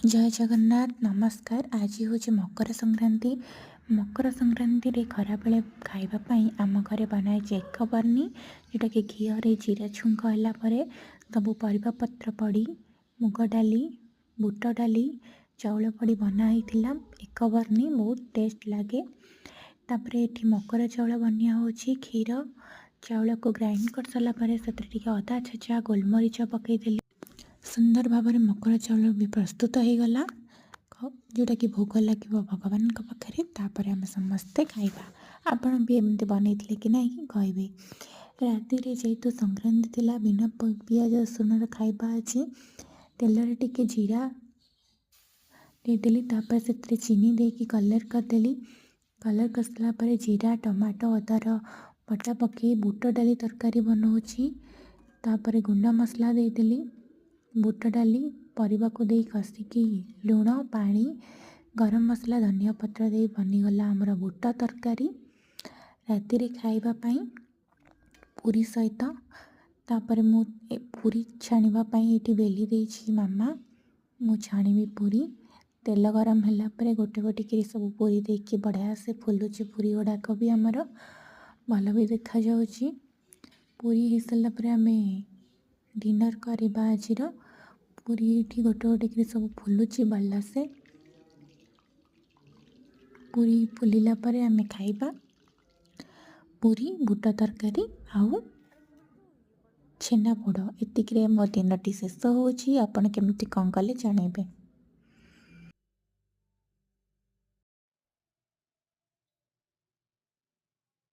जय जगन्नाथ नमस्कार। आज हूँ मकर संक्रांति। मकर संक्रांति रे खरा बेले खाइबापी आम घरे बनाई एक बर्नी जोटा कि घी जीरा छुंक है सब परिबा पत्र पड़ी मुग डाली बुट डाली चाउल पड़ी बनाई एक बर्नी बहुत टेस्ट लगे। तापर ये मकर चाउल बनिया हो क्षीर चाउल को ग्राइंड कर सारापर से अदा छेचा गोलमरीच पकईदेली सुंदर भाव में मकर चाउल भी प्रस्तुत हो गला जोटा कि भोग लगे भगवान पाखे तापर आम समस्ते खाइबा। आपण भी एमती बनईले कि नहीं कहबे। राति जेहेतु संक्रांति थिला बिना पियाज रसुन खाइबा अच्छी तेल टिके जीरा देदेली तापर से चीनी देकी कलर करदेली। कलर कर सारा पर जीरा टमाटो अदार बटा पकई बुट डाली तरकारी बनाऊँगी तापर गुंडा मसला देदेली बुट डाली परिबा को दे कषिकी लुण पानी गरम मसला धनिया पत्र दे बनीगला आमर बुट तरकारी। राति रे खाइबा पाई पूरी सहित तापर मु पूरी छाणीबा पाई एठी बेली देछि मामा मु छाणीबी पूरी तेल गरम होला परे गोटे गोटे करी सब पूरी देके बढ़िया से फुलुची पूरी गुड़ाक भी आमर भल भी देखा जाउची। पूरी हो सारा पर आमे डिनर करवा आज पूरी ये गोटे गोटे करी सब फुलुची बढ़ला से पूरी फुलिला परे आमे खाइबा पूरी बुट तरकारी आउ छेना पोड़ एतिक मो दिन टी शेष होची। आपण केमती कौन कले जानइबे।